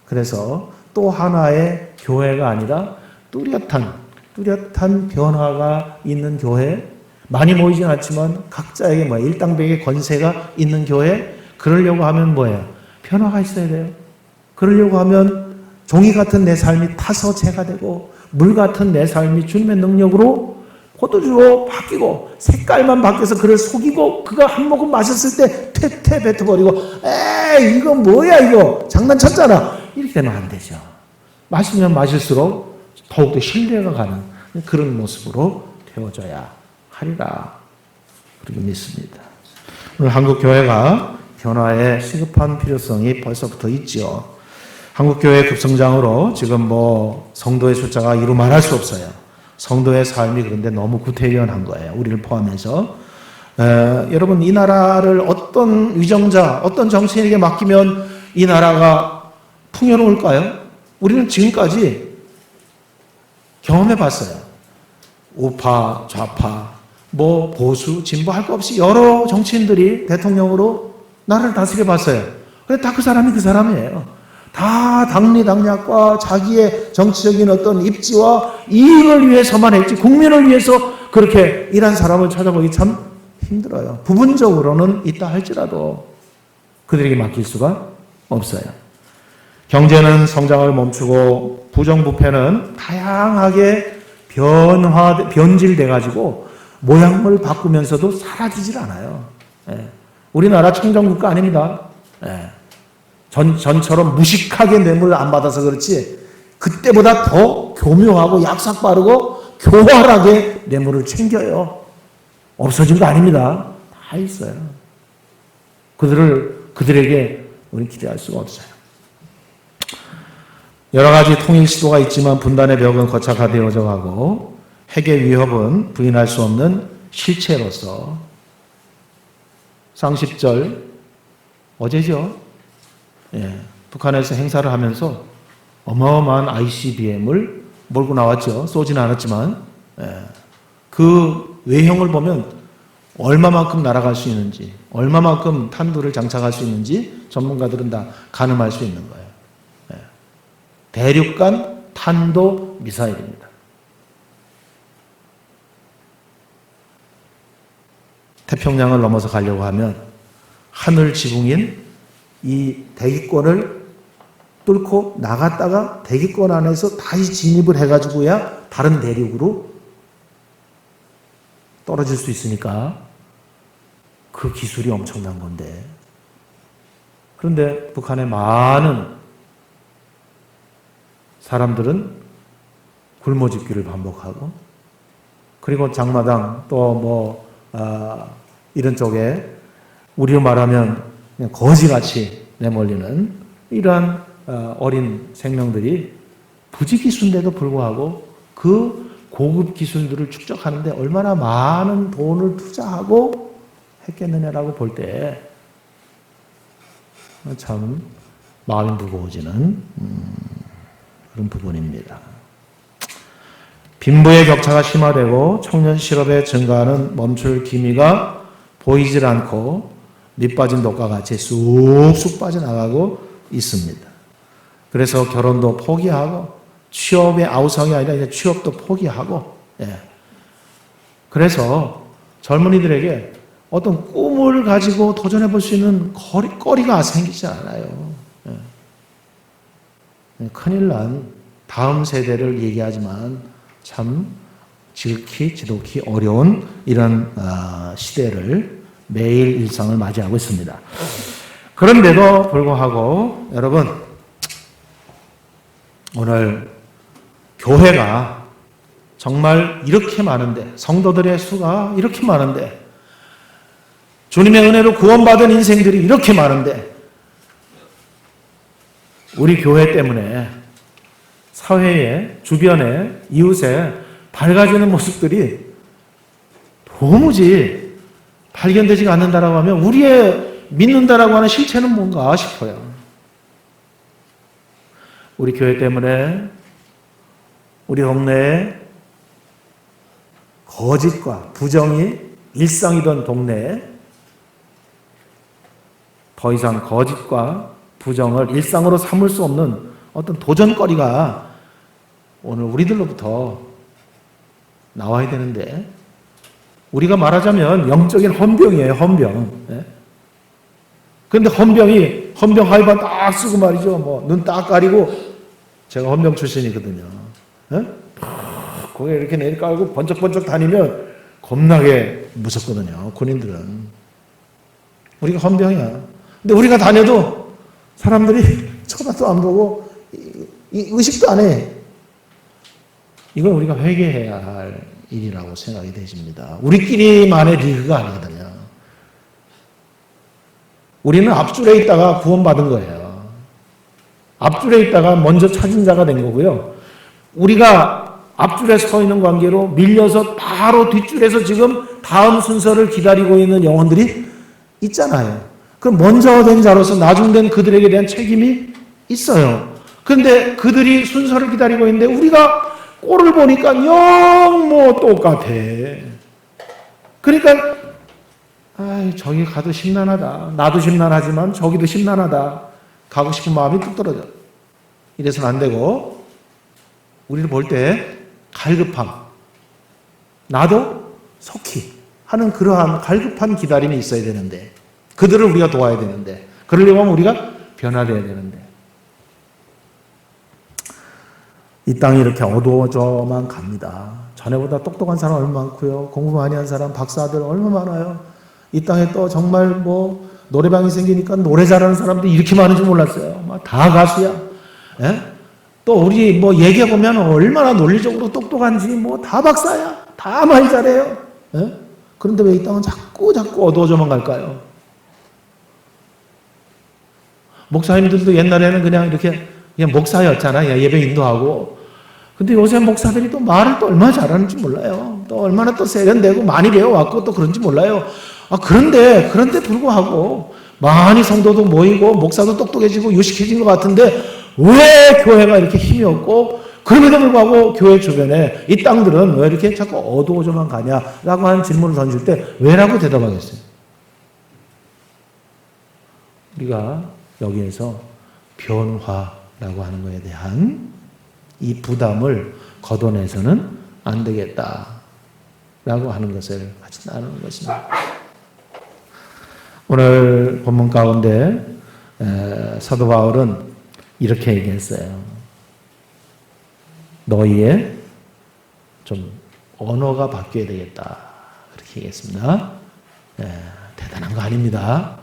그래서 또 하나의 교회가 아니라 뚜렷한 변화가 있는 교회, 많이 모이진 않지만 각자에게 일당백의 권세가 있는 교회, 그러려고 하면 뭐예요? 변화가 있어야 돼요. 그러려고 하면 종이 같은 내 삶이 타서 죄가 되고 물 같은 내 삶이 주님의 능력으로 포도주로 바뀌고 색깔만 바뀌어서 그를 속이고 그가 한 모금 마셨을 때 퇴퇴 뱉어버리고 에이 이거 뭐야 이거 장난쳤잖아 이렇게 되면 안 되죠. 마시면 마실수록 더욱더 신뢰가 가는 그런 모습으로 되어져야 하리라 그렇게 믿습니다. 오늘 한국 교회가 변화에 시급한 필요성이 벌써부터 있지요. 한국 교회 급성장으로 지금 성도의 숫자가 이루 말할 수 없어요. 성도의 삶이 그런데 너무 구태의연한 거예요. 우리를 포함해서. 여러분 이 나라를 어떤 위정자, 어떤 정치인에게 맡기면 이 나라가 풍요로울까요? 우리는 지금까지 경험해 봤어요. 우파, 좌파, 보수, 진보 할 거 없이 여러 정치인들이 대통령으로 나라를 다스려 봤어요. 근데 다 그 사람이 그 사람이에요. 다 당리당략과 자기의 정치적인 어떤 입지와 이익을 위해서만 했지 국민을 위해서 그렇게 일한 사람을 찾아보기 참 힘들어요. 부분적으로는 있다 할지라도 그들에게 맡길 수가 없어요. 경제는 성장을 멈추고 부정부패는 다양하게 변질돼 가지고 모양을 바꾸면서도 사라지질 않아요. 우리나라 청정국가 아닙니다. 전처럼 무식하게 뇌물을 안 받아서 그렇지 그때보다 더 교묘하고 약삭 빠르고 교활하게 뇌물을 챙겨요. 없어진 거 아닙니다. 다 있어요. 그들에게 우리는 기대할 수가 없어요. 여러 가지 통일 시도가 있지만 분단의 벽은 거착화되어져 가고 핵의 위협은 부인할 수 없는 실체로서 쌍십절 어제죠. 북한에서 행사를 하면서 어마어마한 ICBM을 몰고 나왔죠. 쏘지는 않았지만 그 외형을 보면 얼마만큼 날아갈 수 있는지 얼마만큼 탄두를 장착할 수 있는지 전문가들은 다 가늠할 수 있는 거예요. 대륙간 탄도 미사일입니다. 태평양을 넘어서 가려고 하면 하늘 지붕인 이 대기권을 뚫고 나갔다가 대기권 안에서 다시 진입을 해가지고야 다른 대륙으로 떨어질 수 있으니까 그 기술이 엄청난 건데 그런데 북한의 많은 사람들은 굶어 죽기를 반복하고 그리고 장마당 또 이런 쪽에 우리로 말하면 그냥 거지같이 내몰리는 이러한 어린 생명들이 부지기수인데도 불구하고 그 고급 기술들을 축적하는데 얼마나 많은 돈을 투자하고 했겠느냐라고 볼 때 참 마음이 무거워지는 그런 부분입니다. 빈부의 격차가 심화되고 청년 실업의 증가는 멈출 기미가 보이질 않고 밑빠진 독과 같이 쑥쑥 빠져나가고 있습니다. 그래서 결혼도 포기하고 취업의 아우성이 아니라 이제 취업도 포기하고 그래서 젊은이들에게 어떤 꿈을 가지고 도전해 볼 수 있는 거리가 생기지 않아요. 큰일 난 다음 세대를 얘기하지만 참 지독히 어려운 이런 시대를 매일 일상을 맞이하고 있습니다. 그런데도 불구하고 여러분 오늘 교회가 정말 이렇게 많은데 성도들의 수가 이렇게 많은데 주님의 은혜로 구원받은 인생들이 이렇게 많은데 우리 교회 때문에 사회에, 주변에, 이웃에 밝아지는 모습들이 도무지 발견되지가 않는다라고 하면 우리의 믿는다라고 하는 실체는 뭔가 싶어요. 우리 교회 때문에 우리 동네에 거짓과 부정이 일상이던 동네에 더 이상 거짓과 부정을 일상으로 삼을 수 없는 어떤 도전거리가 오늘 우리들로부터 나와야 되는데, 우리가 말하자면 영적인 헌병이에요, 헌병. 그런데 헌병 하이반 딱 쓰고 말이죠. 눈 딱 가리고, 제가 헌병 출신이거든요. 거기에 이렇게 내리 깔고 번쩍번쩍 다니면 겁나게 무섭거든요, 군인들은. 우리가 헌병이야. 근데 우리가 다녀도 사람들이 쳐다도 안 보고 의식도 안 해. 이건 우리가 회개해야 할 일이라고 생각이 되십니다. 우리끼리만의 리그가 아니거든요. 우리는 앞줄에 있다가 구원받은 거예요. 앞줄에 있다가 먼저 찾은 자가 된 거고요. 우리가 앞줄에 서 있는 관계로 밀려서 바로 뒷줄에서 지금 다음 순서를 기다리고 있는 영혼들이 있잖아요. 그럼 먼저 된 자로서 나중된 그들에게 대한 책임이 있어요. 그런데 그들이 순서를 기다리고 있는데 우리가 꼴을 보니까 영 뭐 똑같아. 그러니까 저기 가도 심란하다. 나도 심란하지만 저기도 심란하다. 가고 싶은 마음이 뚝 떨어져. 이래서는 안 되고, 우리를 볼 때 갈급함, 나도 속히 하는 그러한 갈급한 기다림이 있어야 되는데, 그들을 우리가 도와야 되는데, 그러려고 하면 우리가 변화되어야 되는데, 이 땅이 이렇게 어두워져만 갑니다. 전에보다 똑똑한 사람 얼마 많고요. 공부 많이 한 사람, 박사들 얼마 많아요. 이 땅에 또 정말 노래방이 생기니까 노래 잘하는 사람들이 이렇게 많은 줄 몰랐어요. 다 가수야. 또 우리 얘기해보면 얼마나 논리적으로 똑똑한지 다 박사야. 다 말 잘해요. 그런데 왜 이 땅은 자꾸 어두워져만 갈까요? 목사님들도 옛날에는 그냥 이렇게 목사였잖아요. 예배 인도하고. 근데 요새 목사들이 또 말을 또 얼마나 잘하는지 몰라요. 또 얼마나 또 세련되고 많이 배워왔고 또 그런지 몰라요. 그런데 불구하고 많이 성도도 모이고 목사도 똑똑해지고 유식해진 것 같은데 왜 교회가 이렇게 힘이 없고, 그럼에도 불구하고 교회 주변에 이 땅들은 왜 이렇게 자꾸 어두워져만 가냐라고 하는 질문을 던질 때 왜라고 대답하겠어요? 우리가 여기에서 변화라고 하는 것에 대한 이 부담을 걷어내서는 안 되겠다라고 하는 것을 같이 나누는 것입니다. 오늘 본문 가운데 사도 바울은 이렇게 얘기했어요. 너희의 좀 언어가 바뀌어야 되겠다. 그렇게 얘기했습니다. 대단한 거 아닙니다.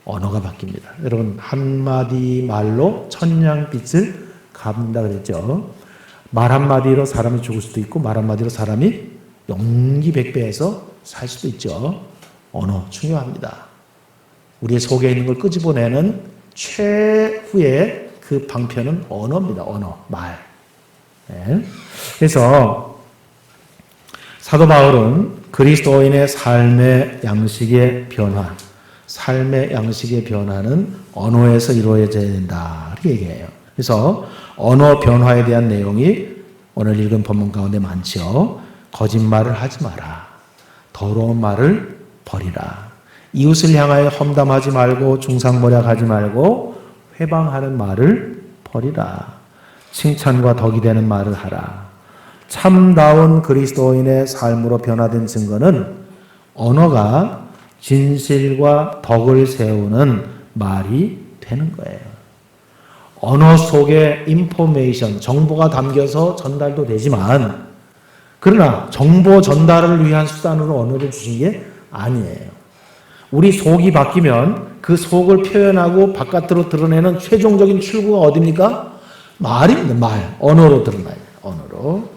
언어가 바뀝니다. 여러분, 한마디 말로 천냥빛을 갚는다 그랬죠. 말 한마디로 사람이 죽을 수도 있고 말 한마디로 사람이 용기백배해서 살 수도 있죠. 언어 중요합니다. 우리의 속에 있는 걸 끄집어내는 최후의 그 방편은 언어입니다. 언어, 말. 그래서 사도 바울은 그리스도인의 삶의 양식의 변화, 삶의 양식의 변화는 언어에서 이루어져야 된다. 이렇게 얘기해요. 그래서 언어 변화에 대한 내용이 오늘 읽은 본문 가운데 많죠. 거짓말을 하지 마라. 더러운 말을 버리라. 이웃을 향하여 험담하지 말고 중상모략하지 말고 회방하는 말을 버리라. 칭찬과 덕이 되는 말을 하라. 참다운 그리스도인의 삶으로 변화된 증거는 언어가 진실과 덕을 세우는 말이 되는 거예요. 언어 속에 인포메이션, 정보가 담겨서 전달도 되지만, 그러나 정보 전달을 위한 수단으로 언어를 주신 게 아니에요. 우리 속이 바뀌면 그 속을 표현하고 바깥으로 드러내는 최종적인 출구가 어디입니까? 말입니다. 말. 언어로 드러나요. 언어로.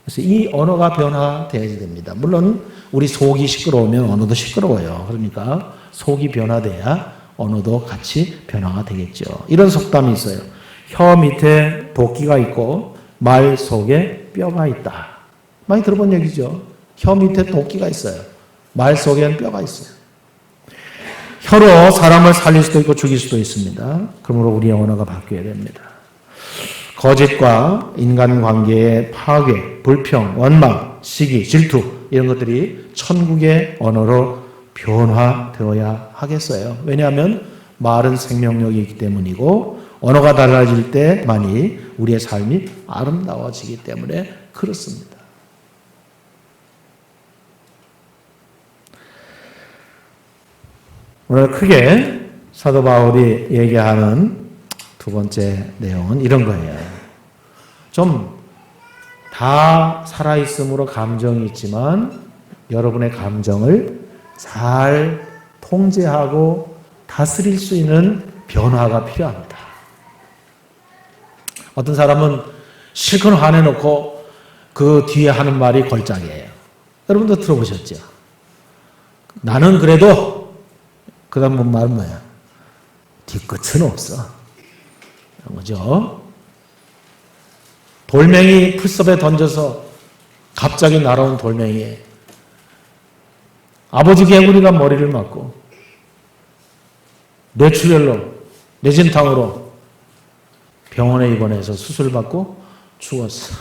그래서 이 언어가 변화되어야 됩니다. 물론 우리 속이 시끄러우면 언어도 시끄러워요. 그러니까 속이 변화돼야 언어도 같이 변화가 되겠죠. 이런 속담이 있어요. 혀 밑에 도끼가 있고 말 속에 뼈가 있다. 많이 들어본 얘기죠. 혀 밑에 도끼가 있어요. 말 속에는 뼈가 있어요. 혀로 사람을 살릴 수도 있고 죽일 수도 있습니다. 그러므로 우리의 언어가 바뀌어야 됩니다. 거짓과 인간관계의 파괴, 불평, 원망, 시기, 질투 이런 것들이 천국의 언어로 변화되어야 하겠어요. 왜냐하면 말은 생명력이 있기 때문이고 언어가 달라질 때만이 우리의 삶이 아름다워지기 때문에 그렇습니다. 오늘 크게 사도 바울이 얘기하는 두 번째 내용은 이런 거예요. 좀 다 살아있음으로 감정이 있지만 여러분의 감정을 잘 통제하고 다스릴 수 있는 변화가 필요합니다. 어떤 사람은 실컷 화내놓고 그 뒤에 하는 말이 걸작이에요. 여러분도 들어보셨죠? 나는 그래도 그 다음 말은 뭐야? 뒤끝은 없어. 이런 거죠. 돌멩이 풀섭에 던져서 갑자기 날아온 돌멩이에 아버지 개구리가 머리를 맞고 뇌출혈로 뇌진탕으로 병원에 입원해서 수술받고 죽었어.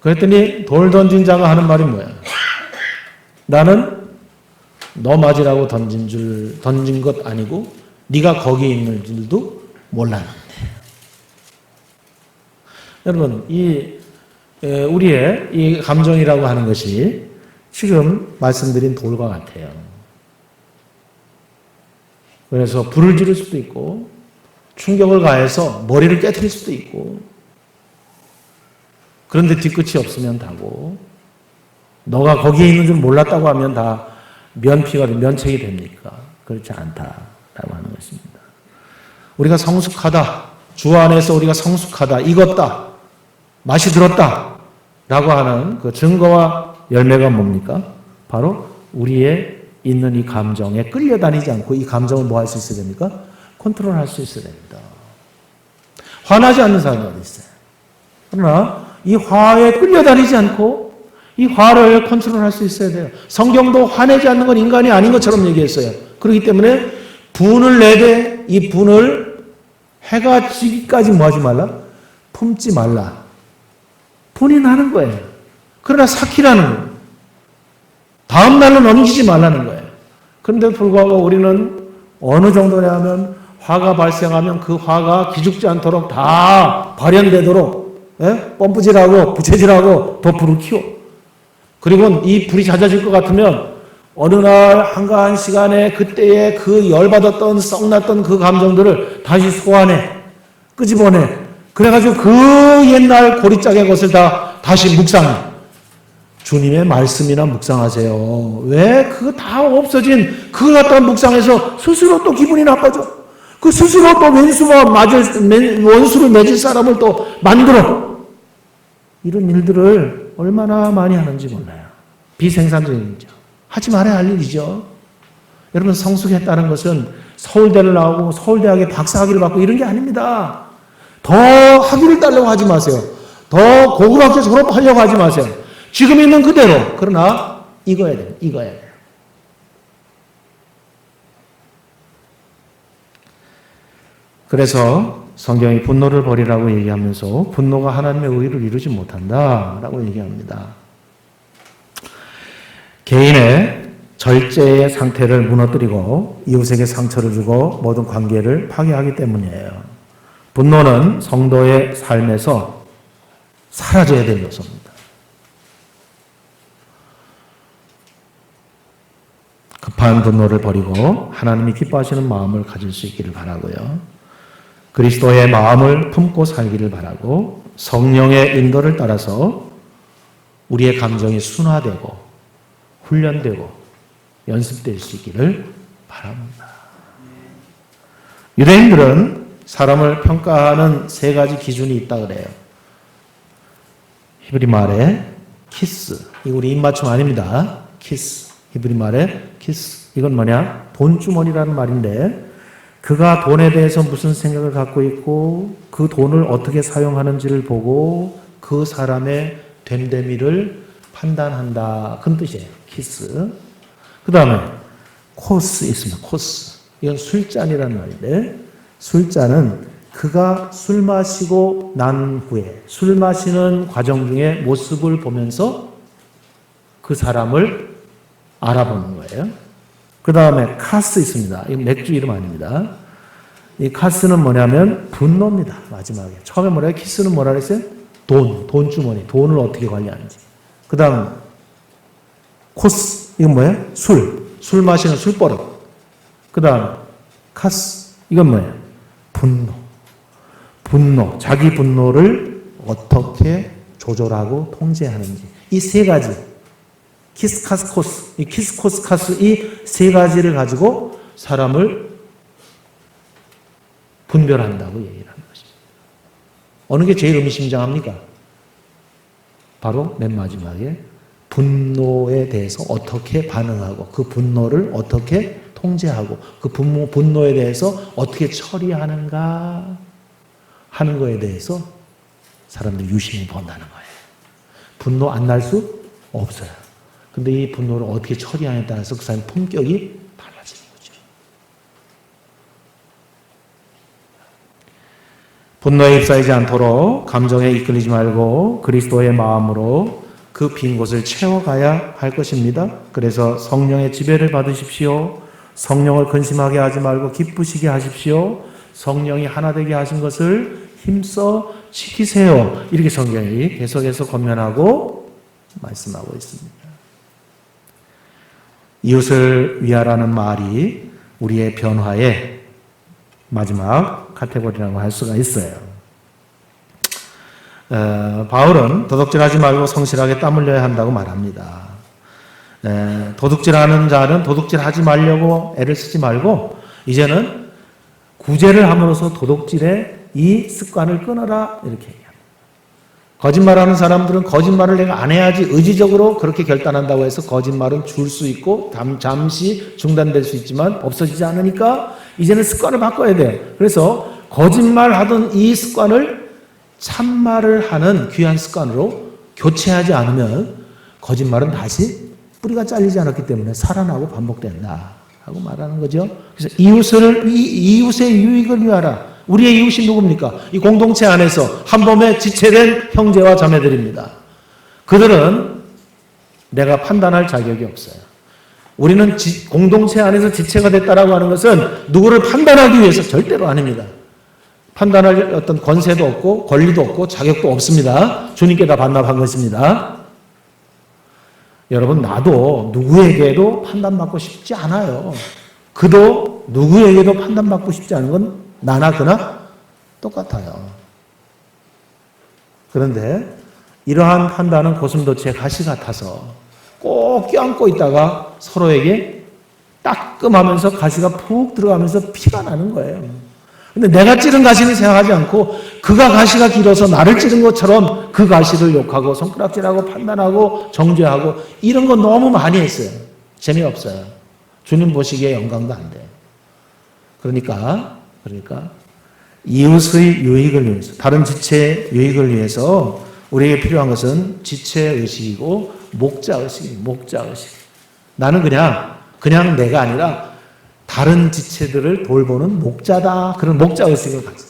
그랬더니 돌 던진 자가 하는 말이 뭐야? 나는 너 맞으라고 던진 것 아니고 네가 거기 있는 줄도 몰랐는데. 여러분, 우리의 이 감정이라고 하는 것이 지금 말씀드린 돌과 같아요. 그래서 불을 지를 수도 있고 충격을 가해서 머리를 깨트릴 수도 있고 그런데 뒤끝이 없으면 다고 너가 거기에 있는 줄 몰랐다고 하면 다 면책이 됩니까? 그렇지 않다라고 하는 것입니다. 우리가 성숙하다, 주 안에서 우리가 성숙하다, 익었다, 맛이 들었다 라고 하는 그 증거와 열매가 뭡니까? 바로 우리의 있는 이 감정에 끌려다니지 않고 이 감정을 뭐 할 수 있어야 됩니까? 컨트롤할 수 있어야 됩니다. 화나지 않는 사람이 어디 있어요? 그러나 이 화에 끌려다니지 않고 이 화를 컨트롤할 수 있어야 돼요. 성경도 화내지 않는 건 인간이 아닌 것처럼 얘기했어요. 그렇기 때문에 분을 내되 이 분을 해가 지기까지 뭐 하지 말라? 품지 말라. 분이 나는 거예요. 그러나 삭히라는 거예요. 다음 날로 넘기지 말라는 거예요. 그런데 불구하고 우리는 어느 정도냐 하면 화가 발생하면 그 화가 기죽지 않도록 다 발현되도록 펌프질하고 부채질하고 더 불을 키워. 그리고 이 불이 잦아질 것 같으면 어느 날 한가한 시간에 그때의 그 열받았던 썩났던 그 감정들을 다시 소환해 끄집어내. 그래가지고 그 옛날 고리짝의 것을 다시 묵상해. 주님의 말씀이나 묵상하세요. 왜? 그거 다 없어진 그거 갖다 묵상해서 스스로 또 기분이 나빠져. 그 스스로 또 원수를 맺을 사람을 또 만들어. 이런 일들을 얼마나 많이 하는지 몰라요. 비생산적인 일이죠. 하지 말아야 할 일이죠. 여러분, 성숙했다는 것은 서울대를 나오고 서울대학에 박사학위를 받고 이런 게 아닙니다. 더 학위를 따려고 하지 마세요. 더 고급 학교 졸업하려고 하지 마세요. 지금 있는 그대로. 그러나 익어야 돼요. 익어야 돼요. 그래서 성경이 분노를 버리라고 얘기하면서 분노가 하나님의 의를 이루지 못한다라고 얘기합니다. 개인의 절제의 상태를 무너뜨리고 이웃에게 상처를 주고 모든 관계를 파괴하기 때문이에요. 분노는 성도의 삶에서 사라져야 될 요소입니다. 급한 분노를 버리고 하나님이 기뻐하시는 마음을 가질 수 있기를 바라고요. 그리스도의 마음을 품고 살기를 바라고 성령의 인도를 따라서 우리의 감정이 순화되고 훈련되고 연습될 수 있기를 바랍니다. 유대인들은 사람을 평가하는 세 가지 기준이 있다 그래요. 히브리 말에 키스, 이거 우리 입맞춤 아닙니다. 키스, 히브리 말에 키스, 이건 뭐냐? 돈주머니라는 말인데 그가 돈에 대해서 무슨 생각을 갖고 있고 그 돈을 어떻게 사용하는지를 보고 그 사람의 됨됨이를 판단한다. 그런 뜻이에요. 키스. 그 다음에 코스 있습니다. 코스. 이건 술잔이라는 말인데 술잔은 그가 술 마시고 난 후에 술 마시는 과정 중에 모습을 보면서 그 사람을 알아보는 거예요. 그 다음에 카스 있습니다. 이 맥주 이름 아닙니다. 이 카스는 뭐냐면 분노입니다. 마지막에. 처음에 뭐라 해요? 키스는 뭐라 그랬어요? 돈주머니. 돈을 어떻게 관리하는지. 그 다음 코스. 이건 뭐예요? 술 마시는 술버릇. 그 다음 카스. 이건 뭐예요? 분노. 자기 분노를 어떻게 조절하고 통제하는지. 이 세 가지. 키스, 카스, 코스. 이 키스, 코스, 카스 이 세 가지를 가지고 사람을 분별한다고 얘기를 하는 것입니다. 어느 게 제일 의미심장합니까? 바로 맨 마지막에 분노에 대해서 어떻게 반응하고 그 분노를 어떻게 통제하고 그 분노에 대해서 어떻게 처리하는가 하는 거에 대해서 사람들이 유심히 본다는 거예요. 분노 안 날 수 없어요. 근데 이 분노를 어떻게 처리하냐에 따라서 그 사람의 품격이 달라지는 거죠. 분노에 휩싸이지 않도록 감정에 이끌리지 말고 그리스도의 마음으로 그 빈 곳을 채워가야 할 것입니다. 그래서 성령의 지배를 받으십시오. 성령을 근심하게 하지 말고 기쁘시게 하십시오. 성령이 하나 되게 하신 것을 힘써 지키세요. 이렇게 성경이 계속해서 권면하고 말씀하고 있습니다. 이웃을 위하라는 말이 우리의 변화의 마지막 카테고리라고 할 수가 있어요. 바울은 도둑질하지 말고 성실하게 땀 흘려야 한다고 말합니다. 도둑질하는 자는 도둑질하지 말려고 애를 쓰지 말고 이제는 구제를 함으로써 도둑질의 이 습관을 끊어라 이렇게 얘기합니다. 거짓말하는 사람들은 거짓말을 내가 안 해야지 의지적으로 그렇게 결단한다고 해서 거짓말은 줄 수 있고 잠시 중단될 수 있지만 없어지지 않으니까 이제는 습관을 바꿔야 돼요. 그래서 거짓말하던 이 습관을 참말을 하는 귀한 습관으로 교체하지 않으면 거짓말은 다시 뿌리가 잘리지 않았기 때문에 살아나고 반복된다 하고 말하는 거죠. 그래서 이웃의 유익을 위하라. 우리의 이웃이 누굽니까? 이 공동체 안에서 한 몸에 지체된 형제와 자매들입니다. 그들은 내가 판단할 자격이 없어요. 우리는 공동체 안에서 지체가 됐다라고 하는 것은 누구를 판단하기 위해서 절대로 아닙니다. 판단할 어떤 권세도 없고 권리도 없고 자격도 없습니다. 주님께 다 반납한 것입니다. 여러분, 나도 누구에게도 판단받고 싶지 않아요. 그도 누구에게도 판단받고 싶지 않은 건 나나 그나 똑같아요. 그런데 이러한 판단은 고슴도치의 가시 같아서 꼭 껴안고 있다가 서로에게 따끔하면서 가시가 푹 들어가면서 피가 나는 거예요. 근데 내가 찌른 가시는 생각하지 않고 그가 가시가 길어서 나를 찌른 것처럼 그 가시를 욕하고 손가락질하고 판단하고 정죄하고 이런 거 너무 많이 했어요. 재미없어요. 주님 보시기에 영광도 안 돼요. 그러니까 이웃의 유익을 위해서, 다른 지체의 유익을 위해서 우리에게 필요한 것은 지체의식이고 목자의식입니다. 목자의식. 나는 그냥 내가 아니라 다른 지체들을 돌보는 목자다. 그런 목자의식을 가져.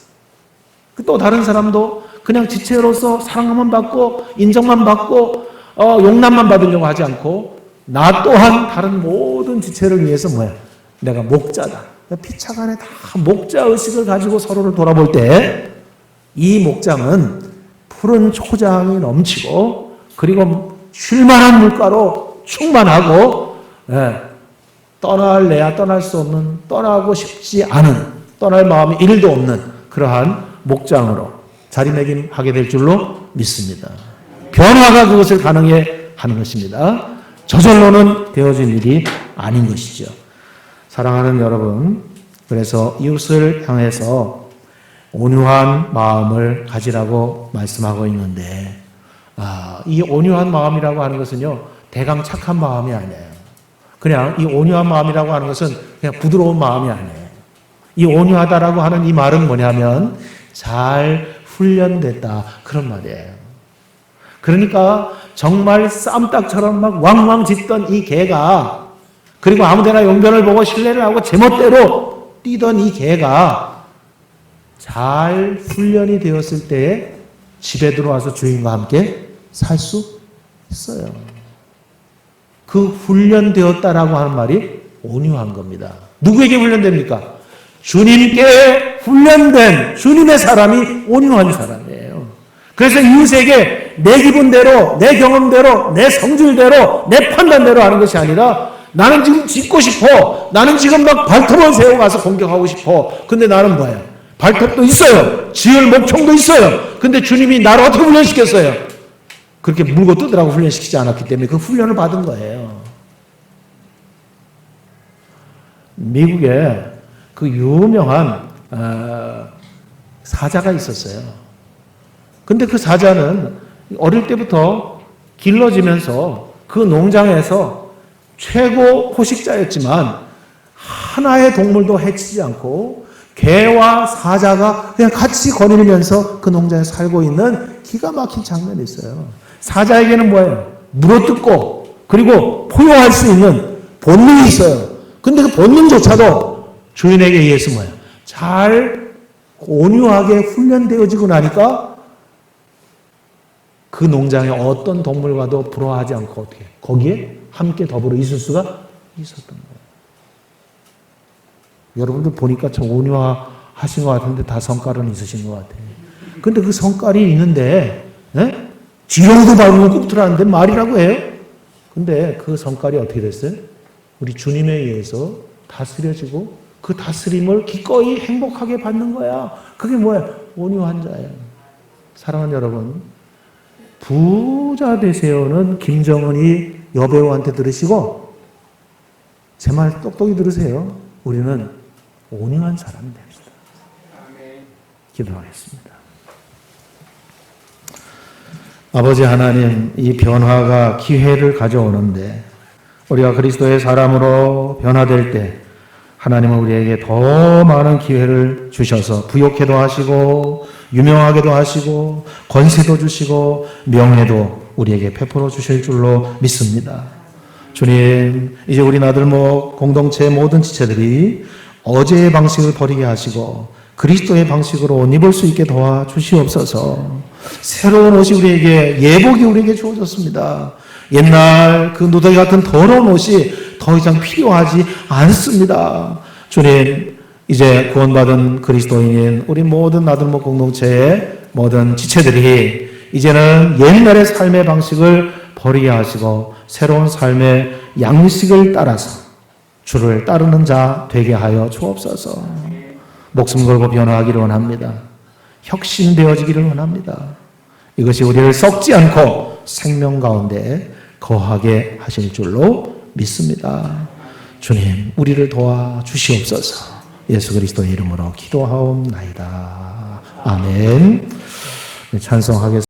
또 다른 사람도 그냥 지체로서 사랑만 받고 인정만 받고 용납만 받으려고 하지 않고 나 또한 다른 모든 지체를 위해서 내가 목자다. 피차간에 다 목자의식을 가지고 서로를 돌아볼 때 이 목장은 푸른 초장이 넘치고 그리고 쉴만한 물가로 충만하고 떠날래야 떠날 수 없는, 떠나고 싶지 않은, 떠날 마음이 1도 없는 그러한 목장으로 자리매김하게 될 줄로 믿습니다. 변화가 그것을 가능해 하는 것입니다. 저절로는 되어진 일이 아닌 것이죠. 사랑하는 여러분, 그래서 이웃을 향해서 온유한 마음을 가지라고 말씀하고 있는데 이 온유한 마음이라고 하는 것은요 대강 착한 마음이 아니에요. 그냥 이 온유한 마음이라고 하는 것은 그냥 부드러운 마음이 아니에요. 이 온유하다라고 하는 이 말은 뭐냐면 잘 훈련됐다 그런 말이에요. 그러니까 정말 쌈딱처럼 막 왕왕 짖던 이 개가, 그리고 아무데나 용변을 보고 신뢰를 하고 제멋대로 뛰던 이 개가 잘 훈련이 되었을 때에 집에 들어와서 주인과 함께 살 수 있어요. 그 훈련되었다라고 하는 말이 온유한 겁니다. 누구에게 훈련됩니까? 주님께 훈련된 주님의 사람이 온유한 사람이에요. 그래서 이웃에게 내 기분대로, 내 경험대로, 내 성질대로, 내 판단대로 하는 것이 아니라 나는 지금 짖고 싶어. 나는 지금 막 발톱을 세우고 가서 공격하고 싶어. 근데 나는 뭐예요? 발톱도 있어요. 지을 목청도 있어요. 근데 주님이 나를 어떻게 훈련시켰어요? 그렇게 물고 뜯으라고 훈련시키지 않았기 때문에 그 훈련을 받은 거예요. 미국에 그 유명한 사자가 있었어요. 근데 그 사자는 어릴 때부터 길러지면서 그 농장에서 최고 포식자였지만 하나의 동물도 해치지 않고 개와 사자가 그냥 같이 거닐면서 그 농장에 살고 있는 기가 막힌 장면이 있어요. 사자에게는 뭐예요? 물어뜯고 그리고 포효할 수 있는 본능이 있어요. 근데 그 본능조차도 주인에게 의해서 뭐예요? 잘 온유하게 훈련되어지고 나니까 그 농장의 어떤 동물과도 불화하지 않고 어떻게 거기에 함께 더불어 있을 수가 있었던 거예요. 여러분들 보니까 참 온유하신 것 같은데 다 성깔은 있으신 것 같아요. 근데 그 성깔이 있는데 지렁이도 밟으면 굽더라는데 말이라고 해요. 근데 그 성깔이 어떻게 됐어요? 우리 주님에 의해서 다스려지고 그 다스림을 기꺼이 행복하게 받는 거야. 그게 뭐야? 온유한 자예요. 사랑하는 여러분, 부자 되세요는 김정은이 여배우한테 들으시고 제 말 똑똑히 들으세요. 우리는 온유한 사람이 됩시다. 기도하겠습니다. 아버지 하나님, 이 변화가 기회를 가져오는데 우리가 그리스도의 사람으로 변화될 때 하나님은 우리에게 더 많은 기회를 주셔서 부욕해도 하시고 유명하게도 하시고 권세도 주시고 명예도 우리에게 베풀어 주실 줄로 믿습니다. 주님, 이제 우리 나들목 공동체의 모든 지체들이 어제의 방식을 버리게 하시고 그리스도의 방식으로 옷 입을 수 있게 도와주시옵소서. 새로운 옷이 우리에게, 예복이 우리에게 주어졌습니다. 옛날 그 누더기 같은 더러운 옷이 더 이상 필요하지 않습니다. 주님, 이제 구원받은 그리스도인인 우리 모든 나들목 공동체의 모든 지체들이 이제는 옛날의 삶의 방식을 버리게 하시고 새로운 삶의 양식을 따라서 주를 따르는 자 되게 하여 주옵소서. 목숨 걸고 변화하기를 원합니다. 혁신되어지기를 원합니다. 이것이 우리를 썩지 않고 생명 가운데 거하게 하실 줄로 믿습니다. 주님, 우리를 도와주시옵소서. 예수 그리스도의 이름으로 기도하옵나이다. 아멘. 찬송하겠습니다.